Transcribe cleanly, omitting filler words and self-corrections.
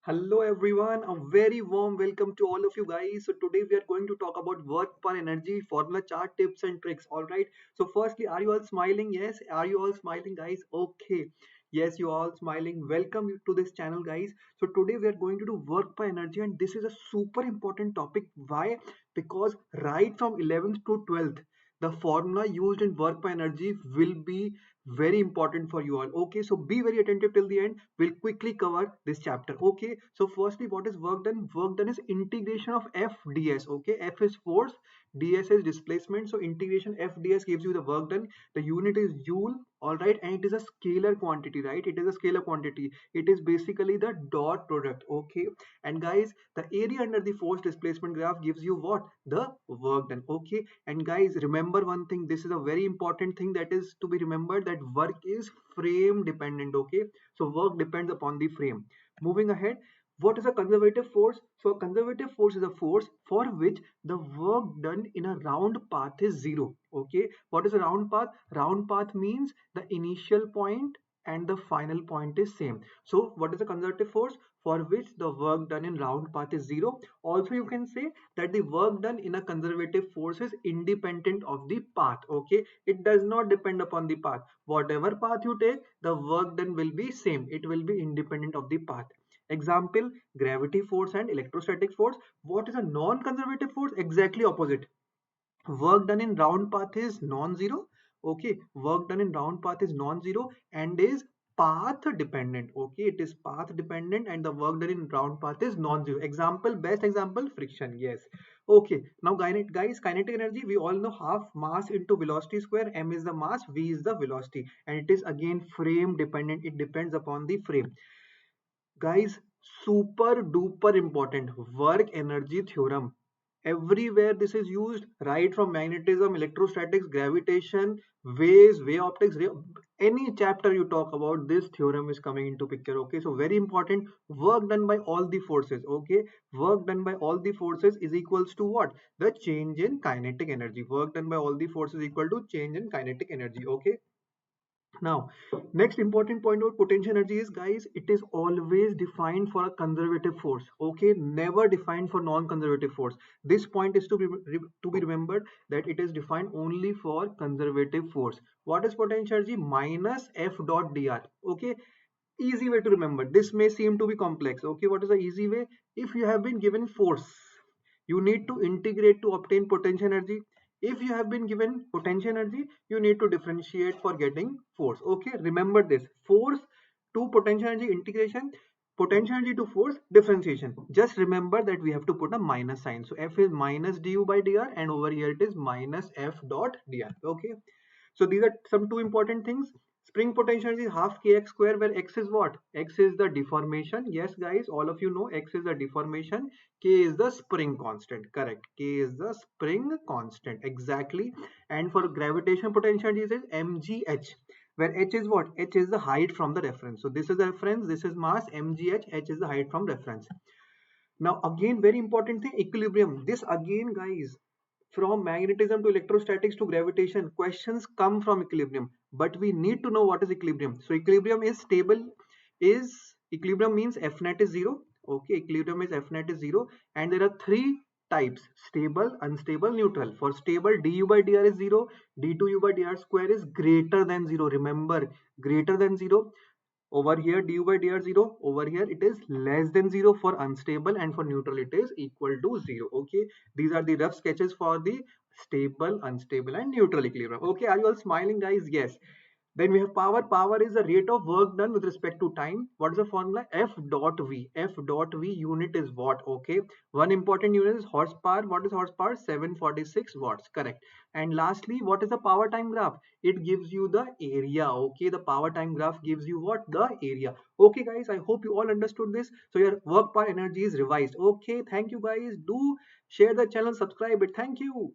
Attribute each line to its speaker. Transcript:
Speaker 1: Hello everyone, a very warm welcome to all of you guys. So today we are going to talk about work per energy formula chart tips and tricks. All right. So firstly, are you all smiling? Yes. Are you all smiling, guys? Okay. Yes, you all smiling. Welcome to this channel, guys. So today we are going to do work per energy, and this is a super important topic. Why? Because right from 11th to 12th, the formula used in work per energy will be very important for you all. Okay, so be very attentive till the end. We'll quickly cover this chapter. Okay, so firstly, what is work done? Work done is integration of FDS. Okay, F is force, DS is displacement. So integration FDS gives you the work done. The unit is joule. All right, and it is a scalar quantity, right? It is a scalar quantity. It is basically the dot product. Okay, and guys, the area under the force displacement graph gives you what? The work done. Okay, and guys, remember one thing. This is a very important thing that is to be remembered, that work is frame dependent. Okay, so work depends upon the frame. Moving ahead, what is a conservative force? So a conservative force is a force for which the work done in a round path is zero. Okay, what is a round path? Round path means the initial point and the final point is same. So what is a conservative force? For which the work done in round path is zero. Also you can say that the work done in a conservative force is independent of the path. Okay, it does not depend upon the path. Whatever path you take, the work done will be same. It will be independent of the path. Example: gravity force and electrostatic force. What is a non-conservative force? Exactly opposite. Work done in round path is non-zero. Okay, work done in round path is non-zero and is path dependent. Okay, it is path dependent and the work done in round path is non-zero. Example, best example, friction. Yes. Okay, now guys, kinetic energy, we all know half mass into velocity square. M is the mass, V is the velocity, and it is again frame dependent. It depends upon the frame. Guys, super duper important work energy theorem. Everywhere this is used, right from magnetism, electrostatics, gravitation, waves, wave optics, any chapter you talk about, this theorem is coming into picture. Okay, so very important. Work done by all the forces. Okay, work done by all the forces is equals to what? The change in kinetic energy. Work done by all the forces equal to change in kinetic energy. Okay, now, next important point about potential energy is, guys, it is always defined for a conservative force. Okay, never defined for non-conservative force. This point is to be remembered, that it is defined only for conservative force. What is potential energy? Minus F dot dr. Okay, easy way to remember. This may seem to be complex. Okay, what is the easy way? If you have been given force, you need to integrate to obtain potential energy. If you have been given potential energy, you need to differentiate for getting force. Okay, remember this: force to potential energy integration, potential energy to force differentiation. Just remember that we have to put a minus sign. So F is minus du by dr, and over here it is minus F dot dr. Okay, so these are some two important things. Spring potential is half kx square, where x is what? X is the deformation. Yes, guys, all of you know x is the deformation. K is the spring constant. Correct. K is the spring constant. Exactly. And for gravitation potential is mgh, where h is what? H is the height from the reference. So this is the reference. This is mass. Mgh. H is the height from reference. Now again, very important thing, equilibrium. This again, guys, from magnetism to electrostatics to gravitation, questions come from equilibrium, but we need to know what is equilibrium. So equilibrium is stable, is equilibrium means F net is zero. Okay, equilibrium is F net is zero, and there are three types: stable, unstable, neutral. For stable, du by dr is zero, d2u by dr square is greater than zero. Remember, greater than zero. Over here du by dr 0, over here it is less than 0 for unstable, and for neutral it is equal to 0. Okay, these are the rough sketches for the stable, unstable and neutral equilibrium. Okay, are you all smiling, guys? Yes. Then we have power. Power is the rate of work done with respect to time. What is the formula? F dot V. F dot V unit is watt. Okay. One important unit is horsepower. What is horsepower? 746 watts. Correct. And lastly, what is the power time graph? It gives you the area. Okay. The power time graph gives you what? The area. Okay, guys. I hope you all understood this. So your work per energy is revised. Okay. Thank you, guys. Do share the channel, subscribe it. Thank you.